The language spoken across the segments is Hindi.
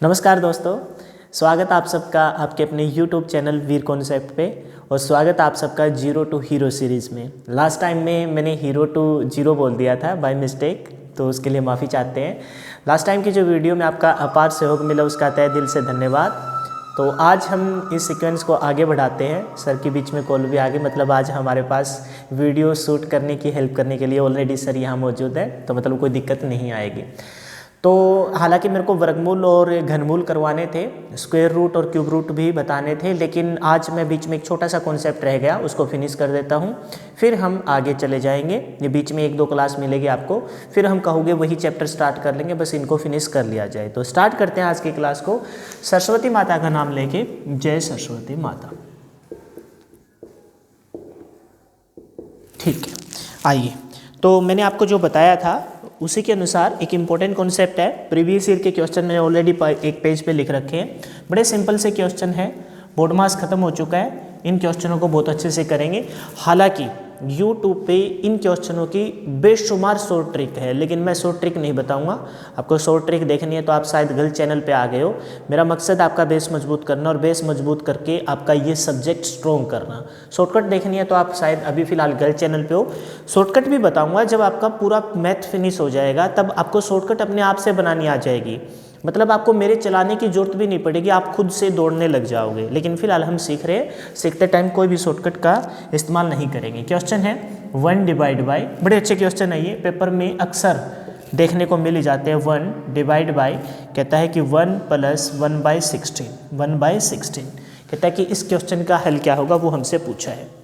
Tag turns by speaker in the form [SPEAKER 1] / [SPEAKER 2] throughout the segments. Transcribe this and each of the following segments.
[SPEAKER 1] नमस्कार दोस्तों, स्वागत आप सबका आपके अपने YouTube चैनल वीर कॉन्सेप्ट पे और स्वागत आप सबका जीरो टू हीरो सीरीज़ में। लास्ट टाइम में मैंने हीरो टू जीरो बोल दिया था बाय मिस्टेक, तो उसके लिए माफ़ी चाहते हैं। लास्ट टाइम की जो वीडियो में आपका अपार सहयोग मिला उसका तहे दिल से धन्यवाद। तो आज हम इस सीक्वेंस को आगे बढ़ाते हैं। सर के बीच में कॉल भी आ गई, मतलब आज हमारे पास वीडियो शूट करने की हेल्प करने के लिए ऑलरेडी सर यहाँ मौजूद है, तो मतलब कोई दिक्कत नहीं आएगी। तो हालांकि मेरे को वर्गमूल और घनमूल करवाने थे, स्क्वायर रूट और क्यूब रूट भी बताने थे, लेकिन आज मैं बीच में एक छोटा सा कॉन्सेप्ट रह गया, उसको फिनिश कर देता हूँ, फिर हम आगे चले जाएंगे। ये बीच में 1-2 क्लास मिलेगी आपको, फिर हम कहोगे वही चैप्टर स्टार्ट कर लेंगे, बस इनको फिनिश कर लिया जाए। तो स्टार्ट करते हैं आज की क्लास को सरस्वती माता का नाम लेके। जय सरस्वती माता। ठीक है, आइए। तो मैंने आपको जो बताया था उसी के अनुसार एक इम्पॉर्टेंट कॉन्सेप्ट है। प्रीवियस ईयर के क्वेश्चन मैंने ऑलरेडी एक पेज पे लिख रखे हैं। बड़े सिंपल से क्वेश्चन है, बोर्ड मास खत्म हो चुका है, इन क्वेश्चनों को बहुत अच्छे से करेंगे। हालांकि यूट्यूब पे इन क्वेश्चनों की बेशुमार शॉर्ट ट्रिक है, लेकिन मैं शॉर्ट ट्रिक नहीं बताऊंगा। आपको शॉर्ट ट्रिक देखनी है तो आप शायद गलत चैनल पे आ गए हो। मेरा मकसद आपका बेस मजबूत करना और बेस मजबूत करके आपका ये सब्जेक्ट स्ट्रॉन्ग करना। शॉर्टकट देखनी है तो आप शायद अभी फिलहाल गलत चैनल पे हो। शॉर्टकट भी बताऊंगा, जब आपका पूरा मैथ फिनिश हो जाएगा तब आपको शॉर्टकट अपने आप से बनानी आ जाएगी। मतलब आपको मेरे चलाने की जरूरत भी नहीं पड़ेगी, आप खुद से दौड़ने लग जाओगे। लेकिन फिलहाल हम सीख रहे हैं, सीखते टाइम कोई भी शॉर्टकट का इस्तेमाल नहीं करेंगे। क्वेश्चन है 1 डिवाइड बाई, बड़े अच्छे क्वेश्चन है ये, पेपर में अक्सर देखने को मिल ही जाते हैं। 1 डिवाइड बाई कहता है कि 1 + 1/16, 1/16 कहता है कि इस क्वेश्चन का हल क्या होगा, वो हमसे पूछा है।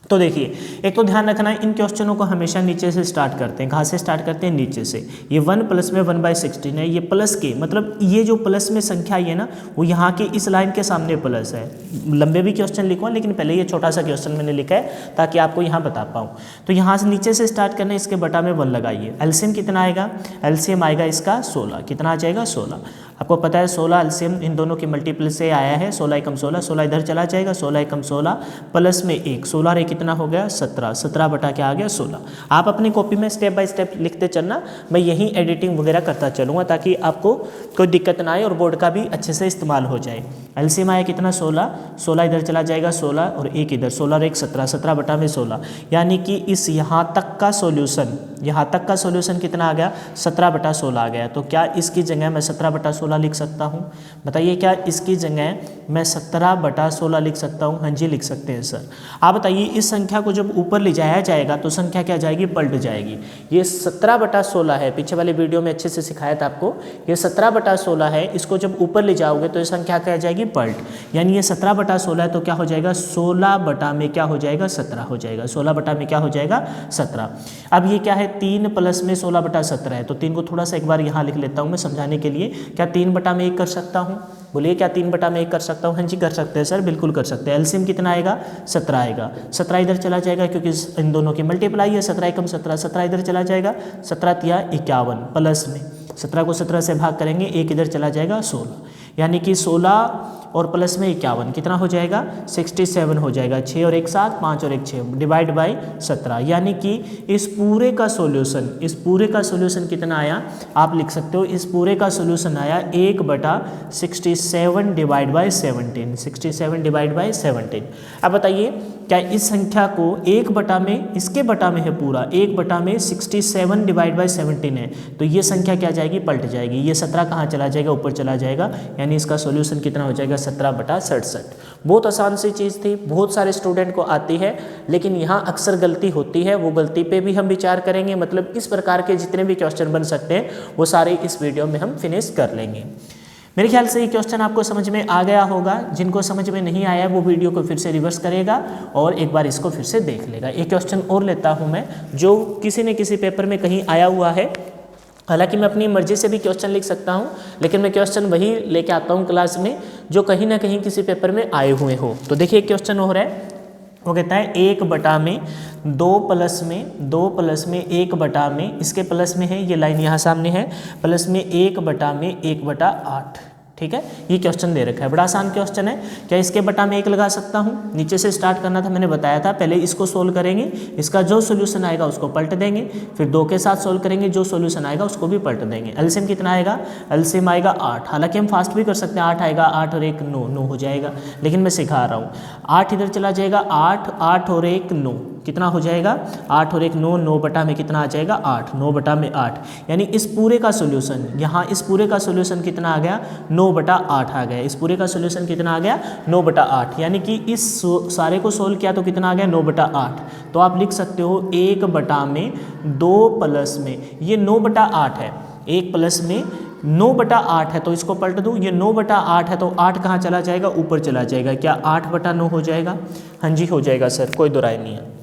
[SPEAKER 1] तो देखिए, एक तो ध्यान रखना है, इन क्वेश्चनों को हमेशा नीचे से स्टार्ट करते हैं। कहाँ से स्टार्ट करते हैं? नीचे से। ये 1 + में 1/16 है, ये प्लस के मतलब ये जो प्लस में संख्या आई है ना, वो यहाँ की इस लाइन के सामने प्लस है। लंबे भी क्वेश्चन लिखवा, लेकिन पहले ये छोटा सा क्वेश्चन मैंने लिखा है ताकि आपको यहाँ बता पाऊँ। तो यहाँ से नीचे से स्टार्ट करना, इसके बटा में 1 लगाइए। एलसीएम कितना आएगा? एलसीएम आएगा इसका 16। कितना आ जाएगा? 16। आपको पता है 16 एलसीएम इन दोनों के मल्टीपल से आया है। 16 एकम 16, 16 इधर चला जाएगा, 16 एकम 16 प्लस में 1, 16 रे कितना हो गया? 17। 17 बटा क्या आ गया? 16। आप अपनी कॉपी में स्टेप बाय स्टेप लिखते चलना, मैं यहीं एडिटिंग वगैरह करता चलूँगा ताकि आपको कोई दिक्कत ना आए और बोर्ड का भी अच्छे से इस्तेमाल हो जाए। एलसीएम आया कितना? 16, 16 इधर चला जाएगा, 16 और 1 इधर, 16 और 1 17, 17 बटा में 16, यानी कि इस यहाँ तक का सॉल्यूशन, यहाँ तक का सॉल्यूशन कितना आ गया? 17 बटा 16 आ गया। तो क्या इसकी जगह मैं 17 बटा 16 लिख सकता हूँ? बताइए, क्या इसकी जगह मैं 17 बटा 16 लिख सकता हूँ? हाँ जी, लिख सकते हैं सर। आप बताइए, इस संख्या को जब ऊपर ले जाया जाएगा तो संख्या क्या जाएगी? पलट जाएगी। ये 17 बटा 16 है, पीछे वाले वीडियो में अच्छे से सिखाया था आपको। ये 17 बटा 16 है, इसको जब ऊपर ले जाओगे तो ये संख्या क्या जाएगी? पलट। यानी ये 17 बटा 16 है, तो क्या हो जाएगा? 16 बटा में क्या हो जाएगा? 17 हो जाएगा। 16 बटा में क्या हो जाएगा? 17। अब ये क्या है? 3 प्लस में 16 बटा 17 है, तो 3 को थोड़ा सा एक बार यहाँ लिख लेता हूँ मैं समझाने के लिए। क्या 3 बटा में 1 कर सकता हूँ? बोलिए, क्या 3 बटा में 1 कर सकता हूँ? हाँ जी, कर सकते हैं सर, बिल्कुल कर सकते हैं। एलसीएम कितना आएगा? 17 आएगा। 17 इधर चला जाएगा क्योंकि इन दोनों की मल्टीप्लाई है। 17 एकम 17, 17 इधर चला जाएगा, 17 तिया 51 प्लस में 17 को 17 से भाग करेंगे, 1 इधर चला जाएगा, 16, यानी कि 16 और प्लस में 51 कितना हो जाएगा? 67 हो जाएगा। 6 और 1 7, 5 और 1 6 डिवाइड बाई 17, यानी कि इस पूरे का सॉल्यूशन, इस पूरे का सॉल्यूशन कितना आया? आप लिख सकते हो, इस पूरे का सॉल्यूशन आया 1/67 डिवाइड बाई 17, 67 डिवाइड बाई 17। अब बताइए, क्या इस संख्या को 1 बटा में, इसके बटा में है पूरा, 1 बटा में 67 डिवाइड बाई 17 है, तो ये संख्या क्या जाएगी? पलट जाएगी। ये 17 कहाँ चला जाएगा? ऊपर चला जाएगा, यानी इसका सॉल्यूशन कितना हो जाएगा? 17 बटा 67। बहुत आसान सी चीज़ थी, बहुत सारे स्टूडेंट को आती है, लेकिन यहाँ अक्सर गलती होती है। वो गलती पे भी हम विचार करेंगे। मतलब इस प्रकार के जितने भी क्वेश्चन बन सकते हैं वो सारे इस वीडियो में हम फिनिश कर लेंगे। मेरे ख्याल से ये क्वेश्चन आपको समझ में आ गया होगा। जिनको समझ में नहीं आया वो वीडियो को फिर से रिवर्स करेगा और एक बार इसको फिर से देख लेगा। एक क्वेश्चन और लेता हूँ मैं, जो किसी न किसी पेपर में कहीं आया हुआ है। हालांकि मैं अपनी मर्जी से भी क्वेश्चन लिख सकता हूं, लेकिन मैं क्वेश्चन वही लेके आता हूं क्लास में जो कहीं ना कहीं किसी पेपर में आए हुए हो। तो देखिए, क्वेश्चन हो रहा है, वो कहता है 1 बटा में 2 प्लस में 2 प्लस में 1 बटा में, इसके प्लस में है, ये लाइन यहाँ सामने है, प्लस में 1 बटा में 1/8। ठीक है, ये क्वेश्चन दे रखा है, बड़ा आसान क्वेश्चन है। क्या इसके बटा में 1 लगा सकता हूँ? नीचे से स्टार्ट करना था, मैंने बताया था। पहले इसको सोल्व करेंगे, इसका जो सोल्यूशन आएगा उसको पलट देंगे, फिर 2 के साथ सोल्व करेंगे, जो सोल्यूशन आएगा उसको भी पलट देंगे। एलसीएम कितना आएगा? एलसीएम आएगा 8। हालांकि हम फास्ट भी कर सकते हैं, 8 आएगा, 8 और 1 9, 9 हो जाएगा, लेकिन मैं सिखा रहा हूँ। 8 इधर चला जाएगा, 8, 8 और 1 9, कितना हो जाएगा? 8 और 1 9, 9 बटा में कितना आ जाएगा? 8, 9 बटा में 8, यानी इस पूरे का सोल्यूशन, यहाँ इस पूरे का सोल्यूशन कितना आ गया? 9 बटा 8 आ गया। इस पूरे का सोल्यूशन कितना आ गया? 9 बटा 8, यानी कि इस सारे को सोल्व किया तो कितना आ गया? 9 बटा 8। तो आप लिख सकते हो 1 बटा में 2 प्लस में, ये 9 बटा 8 है, 1 प्लस में 9 बटा 8 है, तो इसको पलट दूँ, ये 9 बटा 8 है, तो 8 कहाँ चला जाएगा? ऊपर चला जाएगा। क्या 8 बटा 9 हो जाएगा? हाँ जी हो जाएगा सर, कोई दो राय नहीं है।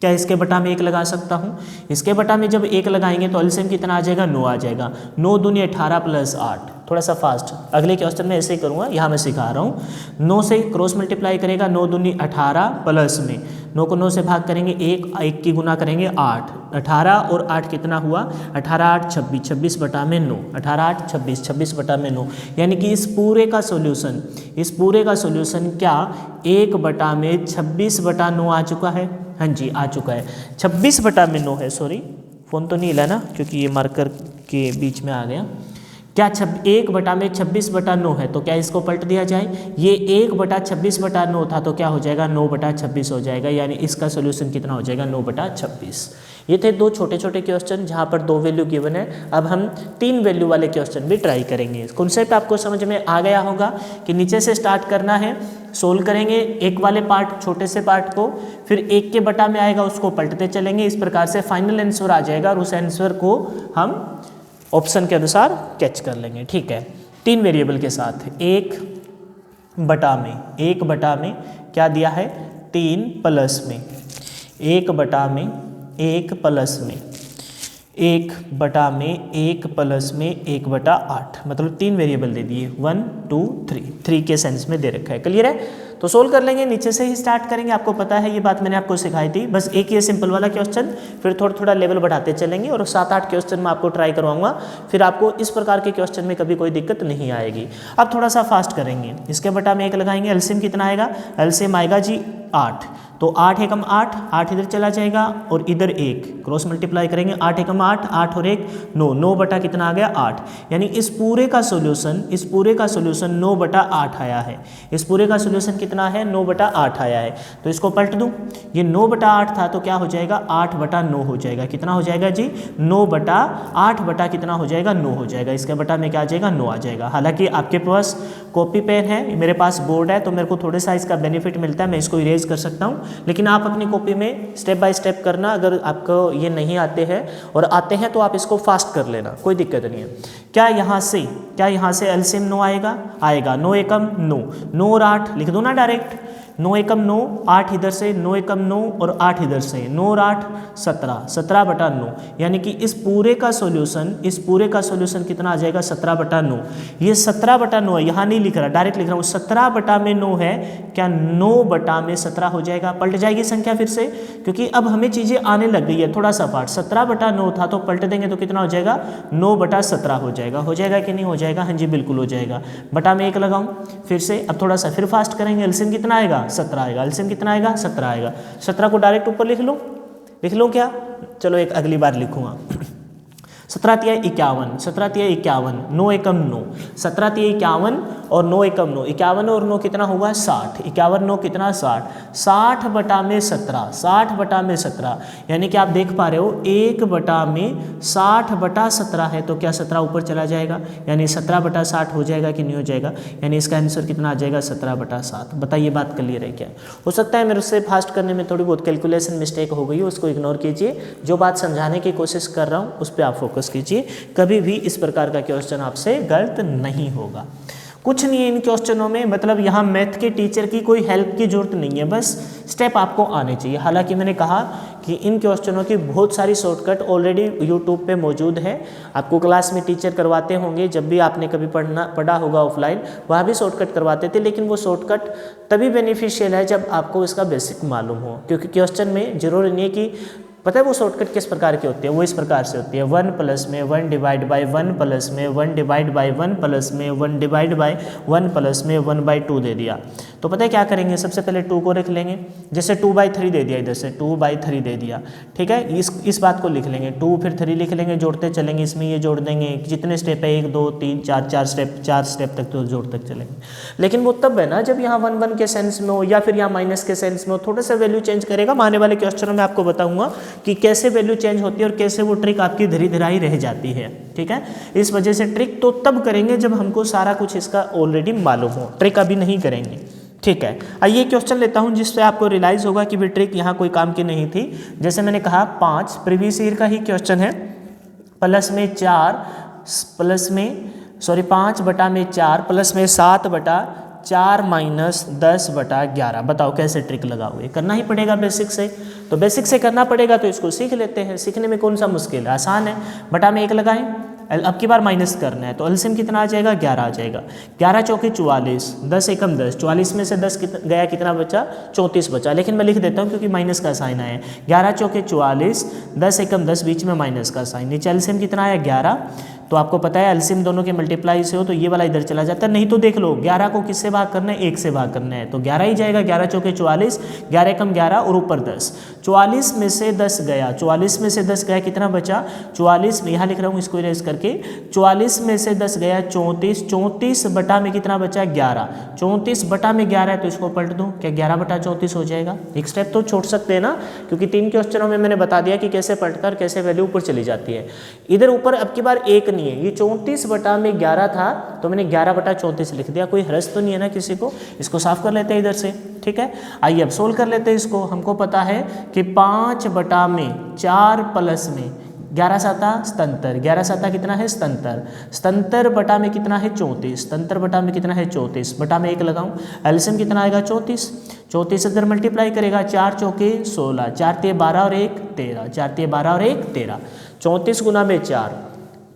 [SPEAKER 1] क्या इसके बटा में 1 लगा सकता हूँ? इसके बटा में जब 1 लगाएंगे तो एलसीएम कितना आ जाएगा? 9 आ जाएगा। 9 दूनी 18 प्लस 8, थोड़ा सा फास्ट, अगले क्वेश्चन में ऐसे ही करूँगा, यहाँ मैं सिखा रहा हूँ। 9 से क्रॉस मल्टीप्लाई करेगा, 9 दूनी 18 प्लस में 9 को 9 से भाग करेंगे, 1 की गुना करेंगे 8, 18 और 8 कितना हुआ? 18 8 26, 26 बटा में 9, 18 8 26, 26 बटा में 9, यानी कि इस पूरे का सोल्यूशन क्या 1 बटा में 26 बटा 9 आ चुका है? हाँ जी आ चुका है, 26 बटा में 9 है। सॉरी फ़ोन तो नहीं हिला ना, क्योंकि ये मार्कर के बीच में आ गया। क्या 1 बटा में 26 बटा 9 है, तो क्या इसको पलट दिया जाए? ये 1 बटा 26 बटा 9 था, तो क्या हो जाएगा? 9 बटा 26 हो जाएगा, यानी इसका सोल्यूशन कितना हो जाएगा? 9 बटा 26। ये थे 2 छोटे छोटे क्वेश्चन जहाँ पर 2 वैल्यू गिवन है। अब हम 3 वैल्यू वाले क्वेश्चन भी ट्राई करेंगे। कॉन्सेप्ट आपको समझ में आ गया होगा कि नीचे से स्टार्ट करना है, सोल्व करेंगे 1 वाले पार्ट, छोटे से पार्ट को, फिर 1 के बटा में आएगा उसको पलटते चलेंगे, इस प्रकार से फाइनल आंसर आ जाएगा और उस आंसर को हम ऑप्शन के अनुसार कैच कर लेंगे। ठीक है, 3 वेरिएबल के साथ 1 बटा में क्या दिया है? 3 प्लस में 1 बटा में 1 प्लस में 1 बटा में 1 प्लस में 1 बटा 8, मतलब 3 वेरिएबल दे दिए, 1 2 3 के सेंस में दे रखा है। क्लियर है? तो सोल्व कर लेंगे, नीचे से ही स्टार्ट करेंगे। आपको पता है ये बात मैंने आपको सिखाई थी। बस एक ये सिंपल वाला क्वेश्चन, फिर थोड़ा थोड़ा लेवल बढ़ाते चलेंगे और 7-8 क्वेश्चन मैं आपको ट्राई करवाऊंगा, फिर आपको इस प्रकार के क्वेश्चन में कभी कोई दिक्कत नहीं आएगी। अब थोड़ा सा फास्ट करेंगे, इसके बटा में 1 लगाएंगे, एलसीएम कितना आएगा? एलसीएम आएगा जी 8, तो 8 एकम 8, 8 इधर चला जाएगा और इधर 1 क्रॉस मल्टीप्लाई करेंगे, 8 एकम 8, 8 और 1 9, 9 बटा कितना आ गया? 8, यानी इस पूरे का सोल्यूशन 9 बटा 8 आया है। इस पूरे का सोल्यूशन कितना है? 9 बटा 8 आया है। तो इसको पलट दूं, ये 9 बटा 8 था, तो क्या हो जाएगा? 8 बटा 9 हो जाएगा। कितना हो जाएगा जी? 9 बटा 8 बटा कितना हो जाएगा? 9 हो जाएगा। इसके बटा में क्या आ जाएगा? 9 आ जाएगा। हालांकि आपके पास कॉपी पेन है, मेरे पास बोर्ड है, तो मेरे को थोड़ा सा इसका बेनिफिट मिलता है, मैं इसको इरेज कर सकता हूँ, लेकिन आप अपनी कॉपी में स्टेप बाय स्टेप करना। अगर आपको ये नहीं आते हैं और आते हैं तो आप इसको फास्ट कर लेना, कोई दिक्कत नहीं है। क्या यहाँ से एलसीएम 9 आएगा? 9 एकम 9, 9 और 8 लिख दो ना डायरेक्ट, 9 एकम 9, 8 इधर से, 9 एकम 9 और 8 इधर से, 9 और 8 17, 17 बटा 9, यानी कि इस पूरे का सोल्यूशन कितना आ जाएगा? 17 बटा 9। ये 17 बटा 9 है, यहाँ नहीं लिख रहा, डायरेक्ट लिख रहा हूँ, 17 बटा में 9 है। क्या 9 बटा में 17 हो जाएगा? पलट जाएगी संख्या फिर से, क्योंकि अब हमें चीज़ें आने लग गई है। थोड़ा सा पार्ट 17 बटा 9 था, तो पलट देंगे तो कितना हो जाएगा? 9 बटा 17 हो जाएगा। हो जाएगा कि नहीं हो जाएगा? हाँ जी बिल्कुल हो जाएगा। बटा में 1 लगाऊँ फिर से, अब थोड़ा सा फिर फास्ट करेंगे। एलसीएम कितना आएगा? 17 आएगा। एलसीएम कितना आएगा? 17 आएगा। 17 को डायरेक्ट ऊपर लिख लो क्या? चलो एक अगली बार लिखूंगा। 17 तिया 51, 17 तिया 51, 9 एकम 9, 17 तिया 51 और 9 एकम 9, 51 और 9 कितना होगा? 60, 51 9 कितना? 60, 60 बटा में 17, 60 बटा में 17, यानी कि आप देख पा रहे हो 1 बटा में 60 बटा 17 है, तो क्या 17 ऊपर चला जाएगा, यानी 17 बटा 60 हो जाएगा कि नहीं हो जाएगा? यानी इसका आंसर कितना आ जाएगा? 17 बटा 7। बताइए बात क्लियर है क्या? हो सकता है मेरे से फास्ट करने में थोड़ी बहुत कैलकुलेशन मिस्टेक हो गई, उसको इग्नोर कीजिए। जो बात समझाने की कोशिश कर रहा हूँ उस पर आप फोकस कीजिए। कभी भी इस प्रकार का क्वेश्चन आपसे गलत नहीं होगा। कुछ नहीं है इन क्वेश्चनों में, मतलब यहाँ मैथ के टीचर की कोई हेल्प की जरूरत नहीं है, बस स्टेप आपको आने चाहिए। हालांकि मैंने कहा कि इन क्वेश्चनों की बहुत सारी शॉर्टकट ऑलरेडी यूट्यूब पे मौजूद है, आपको क्लास में टीचर करवाते होंगे, जब भी आपने कभी पढ़ा होगा ऑफलाइन, वहाँ भी शॉर्टकट करवाते थे, लेकिन वो शॉर्टकट तभी बेनिफिशियल है जब आपको इसका बेसिक मालूम हो, क्योंकि क्वेश्चन में जरूरी नहीं है कि पता है वो शॉर्टकट किस प्रकार की होती है? वो इस प्रकार से होती है, 1 प्लस में 1 डिवाइड बाई 1 प्लस में 1 डिवाइड बाई 1 प्लस में 1 डिवाइड बाई 1 प्लस में 1/2 दे दिया। तो पता है क्या करेंगे, सबसे पहले 2 को रख लेंगे, जैसे 2/3 दे दिया, इधर से 2/3 दे दिया, ठीक है। इस बात को लिख लेंगे, 2 फिर 3 लिख लेंगे, जोड़ते चलेंगे, इसमें ये जोड़ देंगे, जितने स्टेप है 1 2 3 4 4 स्टेप तक तो जोड़ तक चलेंगे। लेकिन वो तब है ना जब यहाँ 1 1 के सेंस में हो या फिर यहाँ माइनस के सेंस में हो, थोड़ा सा वैल्यू चेंज करेगा। आने वाले क्वेश्चनों में आपको बताऊंगा कि कैसे वैल्यू चेंज होती है और कैसे वो ट्रिक आपकी धीरे धीरे ही रह जाती है, ठीक है। इस वजह से ट्रिक तो तब करेंगे जब हमको सारा कुछ इसका ऑलरेडी मालूम हो, ट्रिक अभी नहीं करेंगे, ठीक है। आइए क्वेश्चन लेता हूं जिससे आपको रियलाइज होगा कि भी ट्रिक यहाँ कोई काम की नहीं थी। जैसे मैंने कहा 5 प्रीवियस ईयर का ही क्वेश्चन है, प्लस में 5/4 प्लस में 7/4 माइनस 10/11। बताओ कैसे ट्रिक लगाओगे? करना ही पड़ेगा बेसिक से, तो बेसिक से करना पड़ेगा, तो इसको सीख लेते हैं। सीखने में कौन सा मुश्किल है, आसान है। बटा में 1 लगाएं, अब की बार माइनस करना है, तो एलसीएम कितना आ जाएगा? 11 आ जाएगा। 11 चौके 44, 10 एकम 10, 44 में से 10 गया, कितना बचा? 34 बचा। लेकिन मैं लिख देता हूँ क्योंकि माइनस का साइन आया है। 11 चौके 44, 10 एकम 10, बीच में माइनस का साइन, नीचे एलसीएम कितना आया? 11। तो आपको पता है एलसीएम दोनों के मल्टीप्लाई से हो तो ये वाला इधर चला जाता है, नहीं तो देख लो 11 को किससे भाग करना है? 1 से भाग करना है, तो 11 ही जाएगा। 11 चौके 44, 11 एकम 11 और ऊपर 10, 44 में से 10 गया, 44 में से 10 गया, कितना बचा? 44 में यहाँ लिख रहा हूँ इसको इरेज करके, 44 में से 10 गया 34, 34 बटा में कितना बचा? 11, 34 बटा में 11 है, तो इसको पलट दूँ, क्या 11/34 हो जाएगा? एक स्टेप तो छोड़ सकते हैं ना, क्योंकि 3 क्वेश्चनों में मैंने बता दिया कि कैसे पलटकर कैसे वैल्यू ऊपर चली जाती है। इधर ऊपर अब की बार 1 नहीं है, ये 34 बटा में 11 था, तो मैंने 11/34 लिख दिया। कोई हर्ष तो नहीं है ना किसी को? इसको साफ कर लेते हैं इधर से, ठीक है। आइए अब सोल्व कर लेते हैं इसको। हमको पता है कि 5/4 प्लस में 11 7 77, 11 7 कितना है? 77 बटा में कितना है? 34, 77 बटा में कितना है? 34 बटा में 1 लगाऊं, एलसीएम कितना आएगा? 34 इधर मल्टीप्लाई करेगा, 4 चौके 16, 4 तिये 12 और 1 13, 4 तिये 12 और 1 13, 34 गुना में 4,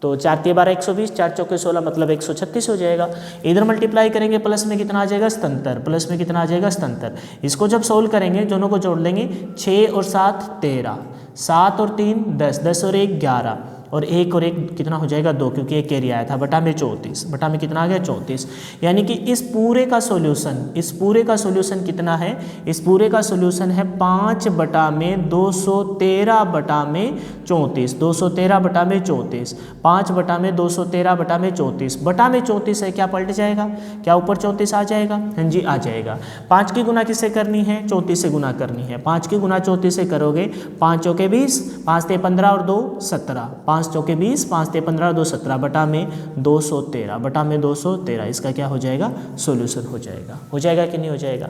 [SPEAKER 1] तो 4 तिये 12 120, 4 चौके 16 मतलब 136 हो जाएगा। इधर मल्टीप्लाई करेंगे, प्लस में कितना आ जाएगा? 77, प्लस में कितना आ जाएगा? 77। इसको जब सोल्व करेंगे दोनों को जोड़ लेंगे, 6 और 7 13, 7 और 3 10, 10 और 1 11, और 1 और 1 कितना हो जाएगा? 2, क्योंकि एक कैरी आया था, बटा में 34, बटा में कितना आ गया? 34। यानी कि इस पूरे का सॉल्यूशन कितना है? इस पूरे का सॉल्यूशन है 5 बटा में 213 बटा में 34, 213 बटा में 34, 5 बटा में 213 बटा में 34, बटा में 34 है, क्या पलट जाएगा? क्या ऊपर 34 आ जाएगा? हाँ जी आ जाएगा। 5 की गुना किससे करनी है? 34 से गुना करनी है। 5 की गुना 34 से करोगे, 5 चौके 20, 5 तिये 15 और 2 17, 5 चौके 20, 5 तिये 15 और 2 17, बटा में 213, बटा में 213। इसका क्या हो जाएगा? सॉल्यूशन हो जाएगा। हो जाएगा कि नहीं हो जाएगा?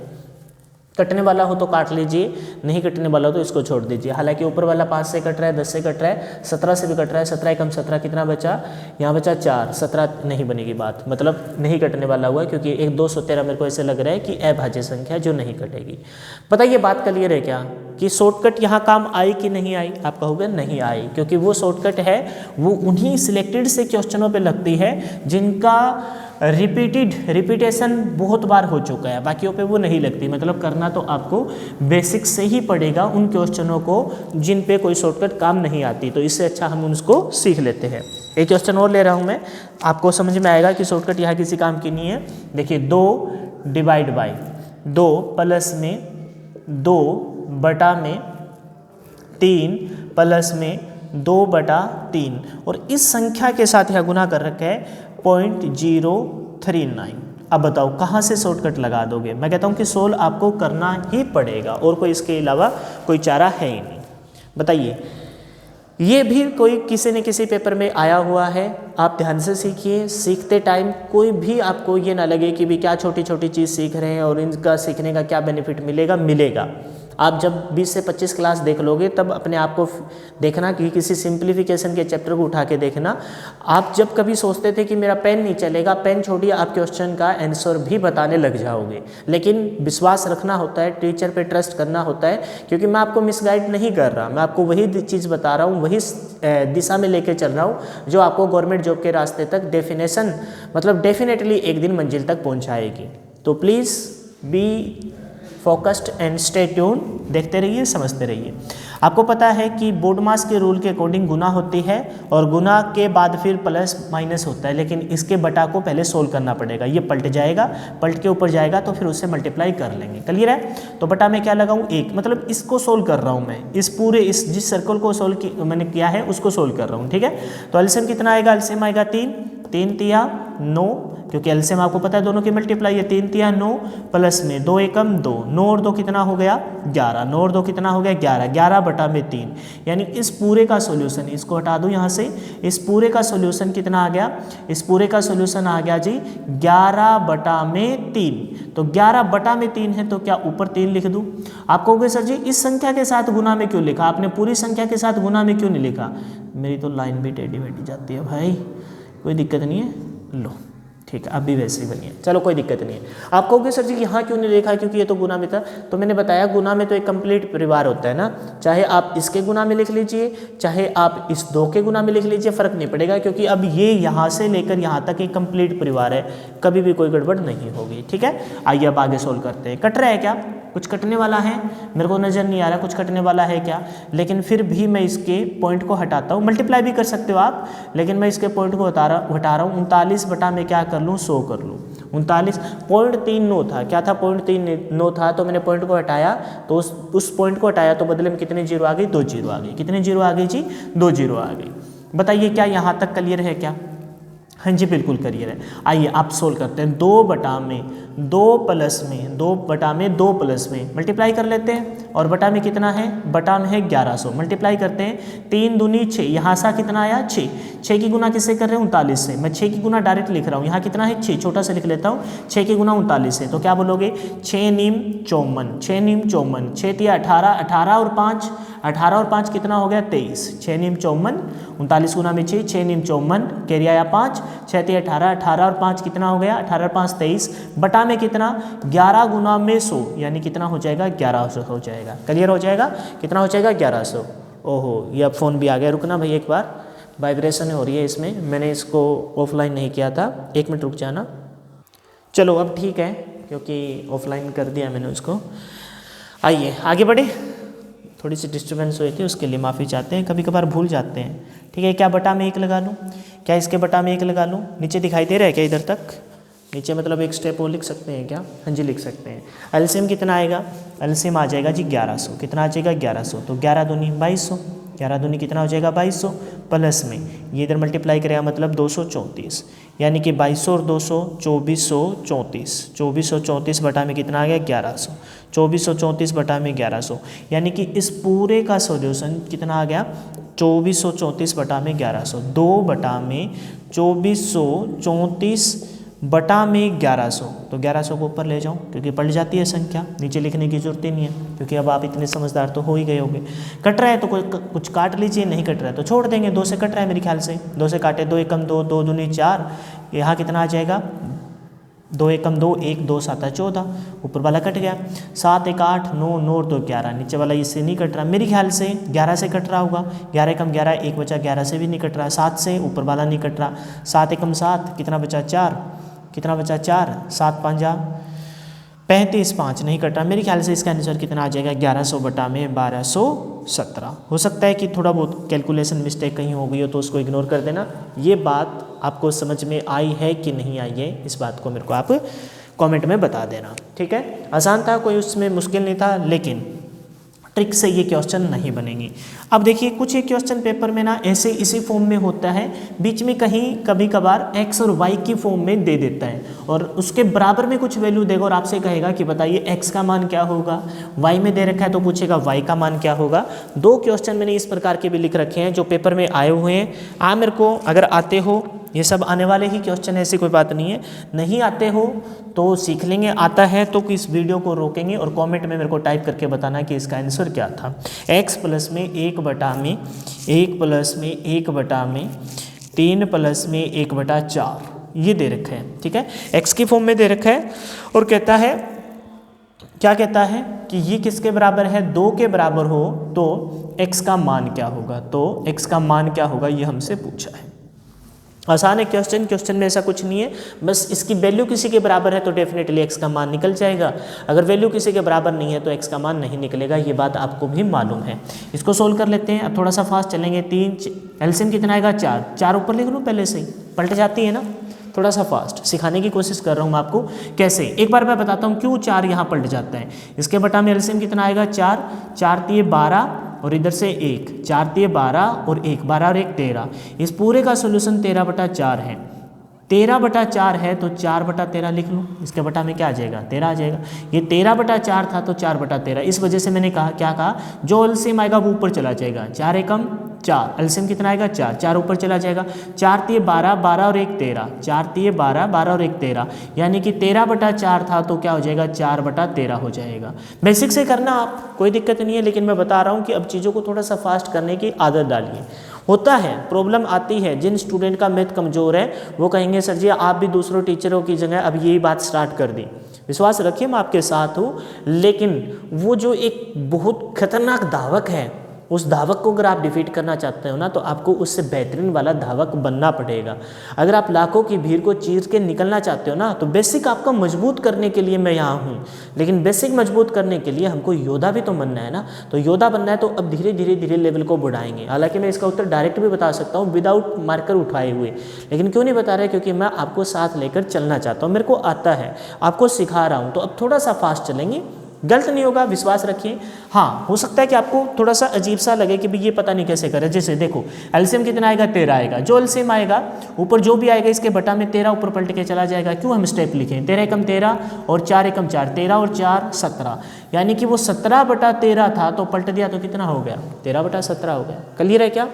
[SPEAKER 1] कटने वाला हो तो काट लीजिए, नहीं कटने वाला हो तो इसको छोड़ दीजिए। हालांकि ऊपर वाला 5 से कट रहा है, 10 से कट रहा है, 17 से भी कट रहा है, 17 एकम 17 कितना बचा? यहाँ बचा 4, 17 नहीं बनेगी बात, मतलब नहीं कटने वाला हुआ, क्योंकि एक 213 मेरे को ऐसे लग रहा है कि अभाज्य संख्या जो नहीं कटेगी। बताइए बात क्लियर है क्या कि शॉर्टकट यहाँ काम आई कि नहीं आई? आप कहोगे नहीं आई, क्योंकि वो शॉर्टकट है वो उन्हीं सिलेक्टेड से क्वेश्चनों पे लगती है जिनका रिपीटेशन बहुत बार हो चुका है, बाकियों पे वो नहीं लगती। मतलब करना तो आपको बेसिक से ही पड़ेगा उन क्वेश्चनों को जिन पे कोई शॉर्टकट काम नहीं आती, तो इससे अच्छा हम उसको सीख लेते हैं। एक क्वेश्चन और ले रहा हूँ मैं, आपको समझ में आएगा कि शॉर्टकट यहाँ किसी काम की नहीं है। देखिए 2 डिवाइड बाई 2 प्लस में 2 बटा में 3 प्लस में 2/3, और इस संख्या के साथ यह गुना कर रखा है 0.039। अब बताओ कहाँ से शॉर्टकट लगा दोगे? मैं कहता हूँ कि सोल्व आपको करना ही पड़ेगा, और कोई इसके अलावा कोई चारा है ही नहीं। बताइए, ये भी कोई किसी न किसी पेपर में आया हुआ है, आप ध्यान से सीखिए। सीखते टाइम कोई भी आपको ये ना लगे कि भी क्या छोटी छोटी चीज़ सीख रहे हैं और इनका सीखने का क्या बेनिफिट मिलेगा। आप जब 20 से 25 क्लास देख लोगे तब अपने आप को देखना कि किसी सिंप्लीफिकेशन के चैप्टर को उठा के देखना। आप जब कभी सोचते थे कि मेरा पेन नहीं चलेगा, पेन छोड़िए, आप क्वेश्चन का आंसर भी बताने लग जाओगे। लेकिन विश्वास रखना होता है, टीचर पे ट्रस्ट करना होता है, क्योंकि मैं आपको मिसगाइड नहीं कर रहा, मैं आपको वही चीज़ बता रहा हूँ, वही दिशा में लेके चल रहा हूँ जो आपको गवर्नमेंट जॉब के रास्ते तक डेफिनेटली एक दिन मंजिल तक पहुँचाएगी। तो please be focused and stay tune, देखते रहिए, समझते रहिए। आपको पता है कि बोडमास के रूल के अकॉर्डिंग गुना होती है और गुना के बाद फिर प्लस माइनस होता है, लेकिन इसके बटा को पहले सोल्व करना पड़ेगा। ये पलट जाएगा, पलट के ऊपर जाएगा तो फिर उससे मल्टीप्लाई कर लेंगे। क्लियर है? तो बटा में क्या लगाऊं 1, मतलब इसको सोल्व कर रहा हूं मैं, इस पूरे इस जिस सर्कल को सोल्व मैंने किया है उसको सोल्व कर रहा हूं। ठीक है, तो एलसीएम कितना आएगा? एलसीएम आएगा 3, 3 तिया 9, क्योंकि एलसीएम आपको पता है दोनों की मल्टीप्लाई है। 3 तिया 9 प्लस में 2 एकम 2, 9 और 2 कितना हो गया? 11, 9 और 2 कितना हो गया? 11, 11 बटा में 3, यानी इस पूरे का सॉल्यूशन, इसको हटा दूं यहाँ से, इस पूरे का सॉल्यूशन कितना आ गया? इस पूरे का सॉल्यूशन आ गया जी 11 बटा में 3। तो 11 बटा में 3 है तो क्या ऊपर 3 लिख दूं? आप कहोगे सर जी इस संख्या के साथ गुना में क्यों लिखा आपने, पूरी संख्या के साथ गुना में क्यों नहीं लिखा? मेरी तो लाइन भी टेढ़ी मेढ़ी जाती है भाई, कोई दिक्कत नहीं है, लो ठीक है, अब भी वैसे ही बनी है, चलो कोई दिक्कत नहीं है। आप कहोगे सर जी यहाँ क्यों नहीं लिखा, क्योंकि ये तो गुना में था। तो मैंने बताया गुना में तो एक कंप्लीट परिवार होता है ना, चाहे आप इसके गुना में लिख लीजिए, चाहे आप इस 2 के गुना में लिख लीजिए, फर्क नहीं पड़ेगा, क्योंकि अब ये यहाँ से लेकर यहाँ तक एक कंप्लीट परिवार है, कभी भी कोई गड़बड़ नहीं होगी। ठीक है, आइए अब आगे सोल्व करते हैं। कट रहा है क्या? कुछ कटने वाला है? मेरे को नज़र नहीं आ रहा कुछ कटने वाला है क्या, लेकिन फिर भी मैं इसके पॉइंट को हटाता हूँ। मल्टीप्लाई भी कर सकते हो आप, लेकिन मैं इसके पॉइंट को हटा रहा हूँ। 39 बटा में क्या कर लूँ? 100 कर लूँ। 39.39 था, क्या था? 0.39 था, तो मैंने पॉइंट को हटाया, तो उस पॉइंट को हटाया तो बदले में कितने जीरो आ गई? 2 जीरो आ गई। कितने जीरो आ गई जी? 2 जीरो आ गई। बताइए क्या यहाँ तक क्लियर है क्या? हाँ जी बिल्कुल क्लियर है। आइए आप सोल्व करते हैं। 2 बटा में 2 प्लस में 2 बटा में 2 प्लस में मल्टीप्लाई कर लेते हैं, और बटा में कितना है? बटा में है 1100, मल्टीप्लाई करते हैं। 3 दूनी 6, यहाँ सा कितना आया? 6, 6 की गुना किससे कर रहे हैं? 39 से। मैं 6 की गुना डायरेक्ट लिख रहा हूँ, यहाँ कितना है? 6, छोटा सा लिख लेता हूँ, 6 की गुना 39 से। तो क्या बोलोगे? 6 नीम 54, 6 नीम 54, 6 तिया 18, 18 और 5, 18 और 5 कितना हो गया? 23, 6 नीम 54, 39 गुना में 6, 6 नीम 54, कैरी आया 5, 6 तिया 18, 18 और 5 कितना हो गया? 18 और 5 23, बटा में कितना? 11 गुना में 100, यानी कितना हो जाएगा? 1100 हो जाएगा। क्लियर हो जाएगा? कितना हो जाएगा? 1100। ओहो, ये अब फ़ोन भी आ गया, रुकना भाई एक बार, वाइब्रेशन हो रही है इसमें, मैंने इसको ऑफलाइन नहीं किया था, 1 मिनट रुक जाना। चलो अब ठीक है, क्योंकि ऑफलाइन कर दिया मैंने उसको। आइए आगे बढ़े, थोड़ी सी डिस्टर्बेंस हुई थी, उसके लिए माफ़ी चाहते हैं, कभी कभार भूल जाते हैं। ठीक है, क्या बटा में 1 लगा लूँ? क्या इसके बटा में 1 लगा लूँ? नीचे दिखाई दे रहा है क्या इधर तक? नीचे मतलब एक स्टेप और लिख सकते हैं क्या? हाँ जी लिख सकते हैं। एलसीएम कितना आएगा? एलसीएम आ जाएगा जी 1100। कितना आ जाएगा? 1100। तो 11 दूनी 2200, 11 दूनी कितना हो जाएगा? 2200, प्लस में ये इधर मल्टीप्लाई करेगा मतलब 234, यानी कि 2200 और 200 2434, 2434 बटा में कितना आ गया? 1100, 2434 बटा में 1100, यानी कि इस पूरे का सॉल्यूशन कितना आ गया? 2434 बटा में 1100, 2 बटा में 2434 बटा में 1100। तो 1100 को ऊपर ले जाऊं, क्योंकि पलट जाती है संख्या, नीचे लिखने की जरूरत ही नहीं है, क्योंकि अब आप इतने समझदार तो हो ही गए होंगे। कट रहा है तो कुछ काट लीजिए, नहीं कट रहा है तो छोड़ देंगे। 2 से कट रहा है मेरे ख्याल से, 2 से काटे, 2 एकम 2, 2 दूनी 4, यहाँ कितना आ जाएगा? 2 एकम 2, 1 2 7 14, ऊपर वाला कट गया। 7 1 8 9, 9 और 2 11, नीचे वाला इससे नहीं कट रहा, मेरे ख्याल से 11 से कट रहा होगा। 11 एकम 11, 1 बचा, 11 से भी नहीं कट रहा, 7 से ऊपर वाला नहीं कट रहा। 7 एकम 7, कितना बचा? 4, कितना बचा? 4, 7 5 35, 5 नहीं कट रहा, मेरे ख्याल से इसका आंसर कितना आ जाएगा? 1100 बटा में 1217। हो सकता है कि थोड़ा बहुत कैलकुलेशन मिस्टेक कहीं हो गई हो, तो उसको इग्नोर कर देना। ये बात आपको समझ में आई है कि नहीं आई है, इस बात को मेरे को आप कमेंट में बता देना। ठीक है, आसान था, कोई उसमें मुश्किल नहीं था, लेकिन ट्रिक से ये क्वेश्चन नहीं बनेंगी। अब देखिए कुछ एक क्वेश्चन पेपर में ना ऐसे इसी फॉर्म में होता है, बीच में कहीं कभी कभार x और y की फॉर्म में दे देता है, और उसके बराबर में कुछ वैल्यू देगा और आपसे कहेगा कि बताइए x का मान क्या होगा, y में दे रखा है तो पूछेगा y का मान क्या होगा। 2 क्वेश्चन मैंने इस प्रकार के भी लिख रखे हैं जो पेपर में आए हुए हैं। आप मेरे को अगर आते हो, ये सब आने वाले ही क्वेश्चन है, ऐसी कोई बात नहीं है, नहीं आते हो तो सीख लेंगे, आता है तो इस वीडियो को रोकेंगे और कमेंट में मेरे को टाइप करके बताना कि इसका आंसर क्या था। x प्लस में 1 बटा में 1 प्लस में 1 बटा में 3 प्लस में 1 बटा 4 ये दे रखा है। ठीक है, x की फॉर्म में दे रखा है, और कहता है, क्या कहता है कि ये किसके बराबर है? 2 के बराबर हो तो x का मान क्या होगा, तो x का मान क्या होगा ये हमसे पूछा है। आसान है क्वेश्चन, क्वेश्चन में ऐसा कुछ नहीं है, बस इसकी वैल्यू किसी के बराबर है तो डेफिनेटली x का मान निकल जाएगा, अगर वैल्यू किसी के बराबर नहीं है तो x का मान नहीं निकलेगा, ये बात आपको भी मालूम है। इसको सोल्व कर लेते हैं, अब थोड़ा सा फास्ट चलेंगे। 3 एलसीएम कितना आएगा 4, 4 ऊपर लिख लूँ पहले से ही, पलट जाती है ना, थोड़ा सा फास्ट सिखाने की कोशिश कर रहा हूँ मैं आपको कैसे। एक बार मैं बताता हूँ क्यों 4 यहाँ पलट जाता है। इसके बटा में एलसीएम कितना आएगा 4, 4 तिये 12 और इधर से 1, 4 तिये 12 और 1, 12 और 1 13। इस पूरे का सोल्यूशन 13/4 है। 13/4 है तो 4/13 लिख लूँ, इसके बटा में क्या आ जाएगा 13 आ जाएगा। ये 13/4 था तो 4/13, इस वजह से मैंने कहा क्या कहा, जो एलसीएम आएगा वो ऊपर चला जाएगा। 4 एकम 4, एलसीएम कितना आएगा 4, 4 ऊपर चला जाएगा। 4 तिये 12, 12 और 1 13, 4 तिये 12, 12 और 1 13, यानी कि 13/4 था तो क्या हो जाएगा 4/13 हो जाएगा। बेसिक से करना आप, कोई दिक्कत नहीं है, लेकिन मैं बता रहा हूँ कि अब चीज़ों को थोड़ा सा फास्ट करने की आदत डालिए। होता है, प्रॉब्लम आती है, जिन स्टूडेंट का मैथ कमज़ोर है वो कहेंगे सर जी आप भी दूसरों टीचरों की जगह अब यही बात स्टार्ट कर दी। विश्वास रखिए मैं आपके साथ हूँ, लेकिन वो जो एक बहुत खतरनाक धावक है, उस धावक को अगर आप डिफीट करना चाहते हो ना तो आपको उससे बेहतरीन वाला धावक बनना पड़ेगा। अगर आप लाखों की भीड़ को चीर के निकलना चाहते हो ना तो बेसिक आपका मजबूत करने के लिए मैं यहाँ हूँ, लेकिन बेसिक मजबूत करने के लिए हमको योद्धा भी तो बनना है ना। तो योद्धा बनना है तो अब धीरे धीरे लेवल को बढ़ाएंगे। हालांकि मैं इसका उत्तर डायरेक्ट भी बता सकता हूँ विदाउट मार्कर उठाए हुए, लेकिन क्यों नहीं बता रहे, क्योंकि मैं आपको साथ लेकर चलना चाहता हूँ, मेरे को आता है, आपको सिखा रहा हूँ। तो अब थोड़ा सा फास्ट चलेंगे, गलत नहीं होगा, विश्वास रखिए। हाँ, हो सकता है कि आपको थोड़ा सा अजीब सा लगे कि भाई ये पता नहीं कैसे करें। जैसे देखो एलसीएम कितना आएगा 13 आएगा, जो एलसीएम आएगा ऊपर जो भी आएगा इसके बटा में 13 ऊपर पलट के चला जाएगा। क्यों हम स्टेप लिखें, 13 एकम 13 और 4 एकम 4, 13 और 4 17, यानी कि वो 17/13 था तो पलट दिया तो कितना हो गया 13/17 हो गया। क्लियर है क्या,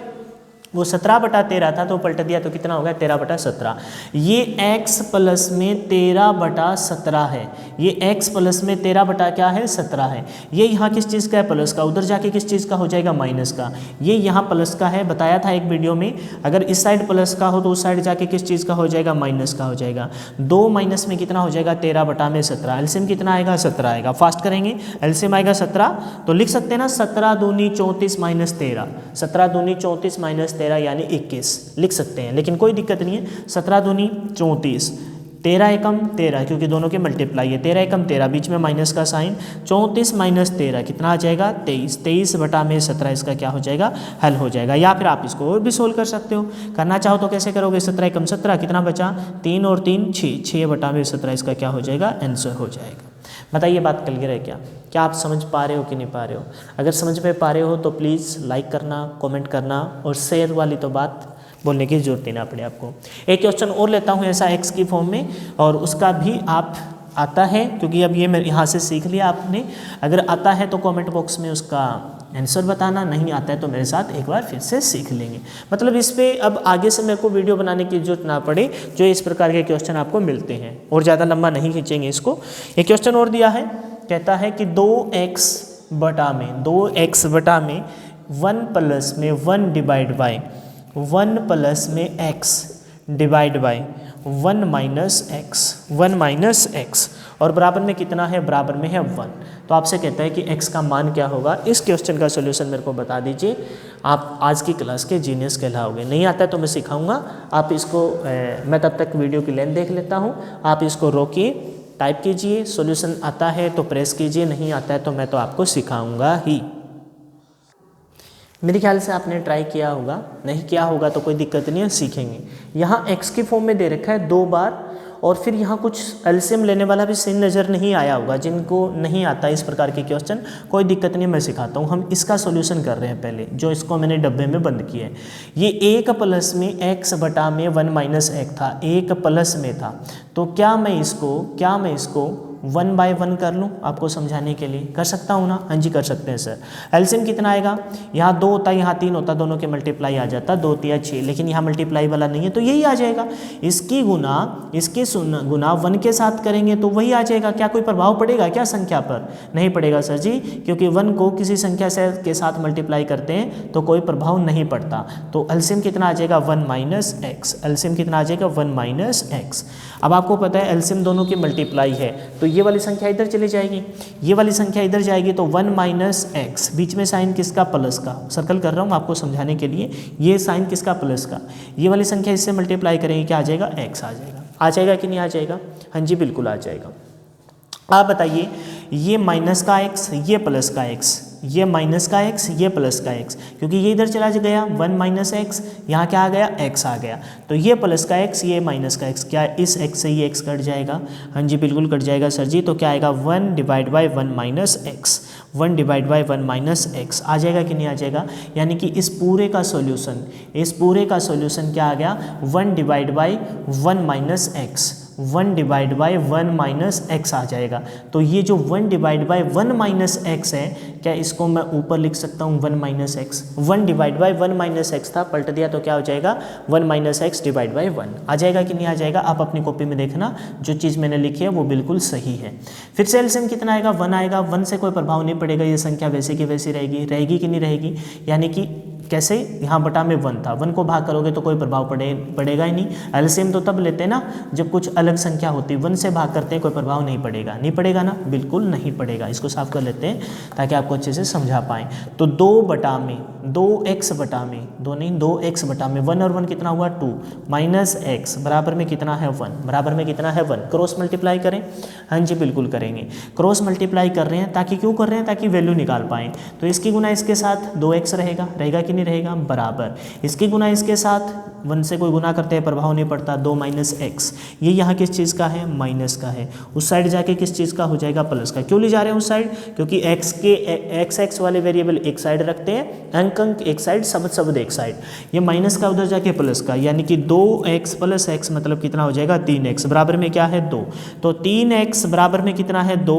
[SPEAKER 1] वो 17/13 था तो पलट दिया तो कितना हो गया 13/17। ये x प्लस में 13/17 है, ये x प्लस में 13/17 है। ये यहाँ किस चीज़ का है प्लस का, उधर जाके किस चीज़ का हो जाएगा माइनस का। ये यहाँ प्लस का है, बताया था एक वीडियो में, अगर इस साइड प्लस का हो तो उस साइड जाके किस चीज़ का हो जाएगा माइनस का हो जाएगा। 2 माइनस में कितना हो जाएगा 13/17, एलसीएम कितना आएगा 17 आएगा। फास्ट करेंगे, एलसीएम आएगा 17 तो लिख सकते हैं ना 17 दूनी 34 माइनस 13, 17 दूनी 34 माइनस 13 यानी 21 लिख सकते हैं, लेकिन कोई दिक्कत नहीं है। 17 दूनी 34, 13 एकम 13 क्योंकि दोनों के मल्टीप्लाई है, 13 एकम 13 बीच में माइनस का साइन, 34 माइनस 13 कितना आ जाएगा 23, 23/17 इसका क्या हो जाएगा हल हो जाएगा। या फिर आप इसको और भी सोल्व कर सकते हो, करना चाहो तो कैसे करोगे, 17 एकम 17 कितना बचा 3 और 3 6, 6/17 इसका क्या हो जाएगा आंसर हो जाएगा। बताइए बात क्लियर है क्या, क्या आप समझ पा रहे हो कि नहीं पा रहे हो। अगर समझ में पा रहे हो तो प्लीज़ लाइक करना, कमेंट करना, और शेयर वाली तो बात बोलने की जरूरत ही ना पड़े आपको। एक क्वेश्चन और लेता हूँ ऐसा एक्स की फॉर्म में, और उसका भी आप आता है क्योंकि अब ये मैं यहाँ से सीख लिया आपने। अगर आता है तो कमेंट बॉक्स में उसका आंसर बताना, नहीं आता है तो मेरे साथ एक बार फिर से सीख लेंगे। मतलब इस पर अब आगे से मेरे को वीडियो बनाने की जरूरत ना पड़े, जो इस प्रकार के क्वेश्चन आपको मिलते हैं, और ज़्यादा लंबा नहीं खींचेंगे इसको। एक क्वेश्चन और दिया है, कहता है कि 2x बटा में 1 प्लस में 1 डिवाइड बाई 1 प्लस में x divide by 1 minus x और बराबर में कितना है, बराबर में है 1। तो आपसे कहता है कि x का मान क्या होगा। इस क्वेश्चन का सॉल्यूशन मेरे को बता दीजिए, आप आज की क्लास के जीनियस कहलाओगे। नहीं आता है तो मैं सिखाऊंगा, आप इसको मैं तब तक वीडियो की लेंथ देख लेता हूँ, आप इसको रोकिए, टाइप कीजिए, सॉल्यूशन आता है तो प्रेस कीजिए, नहीं आता है तो मैं तो आपको सिखाऊंगा ही। मेरे ख्याल से आपने ट्राई किया होगा, नहीं किया होगा तो कोई दिक्कत नहीं है, सीखेंगे। यहाँ x की फॉर्म में दे रखा है 2 बार, और फिर यहाँ कुछ एलसीएम लेने वाला भी सीन नज़र नहीं आया होगा। जिनको नहीं आता इस प्रकार के क्वेश्चन, कोई दिक्कत नहीं, मैं सिखाता हूँ। हम इसका सॉल्यूशन कर रहे हैं पहले, जो इसको मैंने डब्बे में बंद किया है। ये 1 प्लस में x बटा में 1 माइनस x था, 1 प्लस में था, तो क्या मैं इसको 1/1 कर लूँ आपको समझाने के लिए, कर सकता हूँ ना। हाँ जी कर सकते हैं सर। एलसीएम कितना आएगा, यहाँ 2 होता, यहाँ 3 होता, दोनों के मल्टीप्लाई आ जाता, 2 3 6, लेकिन यहाँ मल्टीप्लाई वाला नहीं है तो यही आ जाएगा। इसकी गुना 1 के साथ करेंगे तो वही आ जाएगा। क्या कोई प्रभाव पड़ेगा क्या संख्या पर, नहीं पड़ेगा सर जी, क्योंकि 1 को किसी संख्या से के साथ मल्टीप्लाई करते हैं तो कोई प्रभाव नहीं पड़ता। तो एलसीएम कितना आ जाएगा 1 माइनस एक्स, एलसीएम कितना आ जाएगा 1 माइनस एक्स। अब आपको पता है एलसीएम दोनों की मल्टीप्लाई है, तो ये वाली संख्या इधर चली जाएगी, ये वाली संख्या इधर जाएगी, तो 1 माइनस एक्स, बीच में साइन किसका, प्लस का, सर्कल कर रहा हूँ आपको समझाने के लिए, ये साइन किसका, प्लस का, ये वाली संख्या इससे मल्टीप्लाई करेंगे, क्या आ जाएगा, एक्स आ जाएगा। आ जाएगा कि नहीं आ जाएगा, हाँ जी बिल्कुल आ जाएगा। आप बताइए, ये माइनस का एक्स, ये प्लस का एक्स, ये माइनस का एक्स, ये प्लस का एक्स, क्योंकि ये इधर चला गया 1 माइनस एक्स, यहाँ क्या आ गया, एक्स आ गया, तो ये प्लस का एक्स, ये माइनस का एक्स, क्या इस एक्स से ये एक्स कट जाएगा, हाँ जी बिल्कुल कट जाएगा सर जी, तो क्या आएगा 1 divide by 1 minus X, 1 divide by 1 minus X आ जाएगा कि नहीं आ जाएगा। यानी कि इस पूरे का सॉल्यूशन, इस पूरे का सॉल्यूशन क्या आ गया, 1 divide by 1 minus X, 1 divide by 1 minus X आ जाएगा। तो ये जो 1 डिवाइड बाई 1 माइनस एक्स है, क्या इसको मैं ऊपर लिख सकता हूँ 1 minus X, 1 divide by 1 minus x था, पलट दिया तो क्या हो जाएगा 1 माइनस एक्स डिवाइड बाई 1 आ जाएगा कि नहीं आ जाएगा। आप अपनी कॉपी में देखना, जो चीज़ मैंने लिखी है वो बिल्कुल सही है। फिर से एलसीएम कितना आएगा, 1 आएगा, 1 से कोई प्रभाव नहीं पड़ेगा, ये संख्या वैसे की वैसी रहेगी, रहेगी कि नहीं रहेगी, यानी कि कैसे, यहाँ बटा में 1 था, 1 को भाग करोगे तो कोई प्रभाव पड़ेगा ही नहीं। एलसीएम तो तब लेते हैं ना जब कुछ अलग संख्या होती है, 1 से भाग करते हैं, कोई प्रभाव नहीं पड़ेगा, नहीं पड़ेगा ना, बिल्कुल नहीं पड़ेगा। इसको साफ कर लेते हैं ताकि आपको अच्छे से समझा पाएँ। तो 2 बटा में 2x बटा में 2x बटा में 1 और 1 कितना हुआ 2 माइनस एक्स बराबर में कितना है 1, बराबर में कितना है 1, क्रॉस मल्टीप्लाई करें, हाँ जी बिल्कुल करेंगे, क्रॉस मल्टीप्लाई कर रहे हैं, ताकि क्यों कर रहे हैं, ताकि वैल्यू निकाल पाएँ। तो इसकी गुना इसके साथ 2x रहेगा, रहेगा कि नहीं रहेगा, बराबर, इसकी गुना इसके साथ 1 से कोई गुना करते हैं प्रभाव नहीं पड़ता, 2 माइनस एक्स, ये यहाँ किस चीज़ का है, माइनस का है, उस साइड जाके किस चीज़ का हो जाएगा, प्लस का। क्यों ले जा रहे हैं उस साइड, क्योंकि एक्स वाले वेरिएबल एक साइड रखते हैं, अंक एक साइड, शब्द एक साइड, ये माइनस का उधर जाके प्लस का, यानी कि 2x प्लस एक्स मतलब कितना हो जाएगा 3x, बराबर में क्या है 2, तो 3x बराबर में कितना है 2,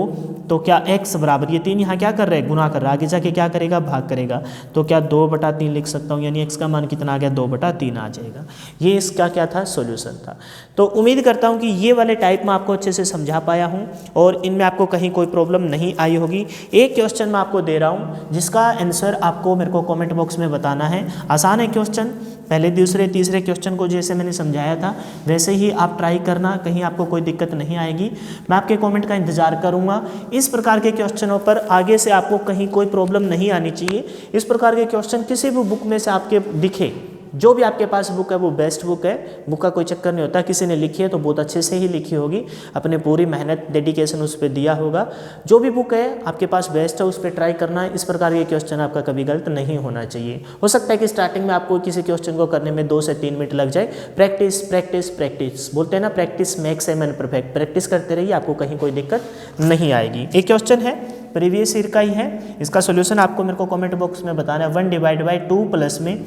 [SPEAKER 1] तो क्या x बराबर, ये 3 यहाँ क्या कर रहे हैं, गुना कर रहा है, आगे जाके क्या करेगा, भाग करेगा, तो क्या 2/3 लिख सकता हूँ, यानी x का मान कितना आ गया 2/3 आ जाएगा। ये इसका क्या था, सॉल्यूशन था। तो उम्मीद करता हूँ कि ये वाले टाइप में आपको अच्छे से समझा पाया हूँ और इनमें आपको कहीं कोई प्रॉब्लम नहीं आई होगी। एक क्वेश्चन मैं आपको दे रहा हूँ जिसका आंसर आपको मेरे को कमेंट बॉक्स में बताना है। आसान है क्वेश्चन, पहले दूसरे तीसरे क्वेश्चन को जैसे मैंने समझाया था वैसे ही आप ट्राई करना, कहीं आपको कोई दिक्कत नहीं आएगी। मैं आपके कमेंट का इंतजार करूंगा। इस प्रकार के क्वेश्चनों पर आगे से आपको कहीं कोई प्रॉब्लम नहीं आनी चाहिए। इस प्रकार के क्वेश्चन किसी भी बुक में से आपके दिखे, जो भी आपके पास बुक है वो बेस्ट बुक है, बुक का कोई चक्कर नहीं होता। किसी ने लिखी है तो बहुत अच्छे से ही लिखी होगी, अपने पूरी मेहनत डेडिकेशन उस पर दिया होगा। जो भी बुक है आपके पास बेस्ट है, उस पर ट्राई करना है। इस प्रकार के क्वेश्चन आपका कभी गलत नहीं होना चाहिए। हो सकता है कि स्टार्टिंग में आपको किसी क्वेश्चन को करने में 2 से 3 मिनट लग जाए। प्रैक्टिस प्रैक्टिस प्रैक्टिस बोलते हैं ना, practice makes a man perfect. Practice करते रहिए, आपको कहीं कोई दिक्कत नहीं आएगी। एक क्वेश्चन है प्रीवियस ईयर का ही है, इसका सोल्यूशन आपको मेरे को कमेंट बॉक्स में बताना है। 1 डिवाइड बाई 2 प्लस में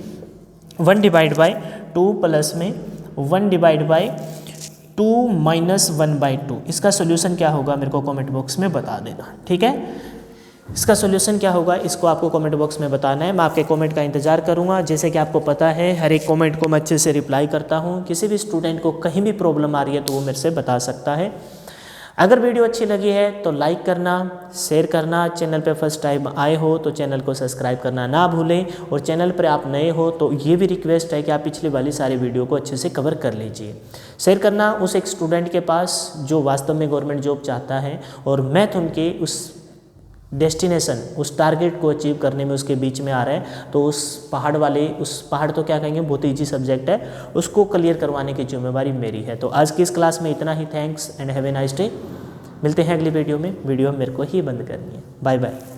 [SPEAKER 1] 1 डिवाइड बाई 2 प्लस में 1 डिवाइड बाई 2 माइनस 1/2, इसका सोल्यूशन क्या होगा मेरे को कमेंट बॉक्स में बता देना, ठीक है। इसका सोल्यूशन क्या होगा इसको आपको कमेंट बॉक्स में बताना है। मैं आपके कमेंट का इंतजार करूंगा। जैसे कि आपको पता है हर एक कमेंट को मैं अच्छे से रिप्लाई करता हूं। किसी भी स्टूडेंट को कहीं भी प्रॉब्लम आ रही है तो वो मेरे से बता सकता है। अगर वीडियो अच्छी लगी है तो लाइक करना, शेयर करना। चैनल पे फर्स्ट टाइम आए हो तो चैनल को सब्सक्राइब करना ना भूलें, और चैनल पर आप नए हो तो ये भी रिक्वेस्ट है कि आप पिछली वाली सारी वीडियो को अच्छे से कवर कर लीजिए। शेयर करना उस एक स्टूडेंट के पास जो वास्तव में गवर्नमेंट जॉब चाहता है और मैथ उनके उस डेस्टिनेशन, उस टारगेट को अचीव करने में उसके बीच में आ रहा है, तो उस पहाड़ तो क्या कहेंगे, बहुत ईजी सब्जेक्ट है, उसको क्लियर करवाने की जिम्मेवारी मेरी है। तो आज की इस क्लास में इतना ही। Thanks and have a nice day. मिलते हैं अगली वीडियो में। वीडियो मेरे को ही बंद करनी है। Bye bye.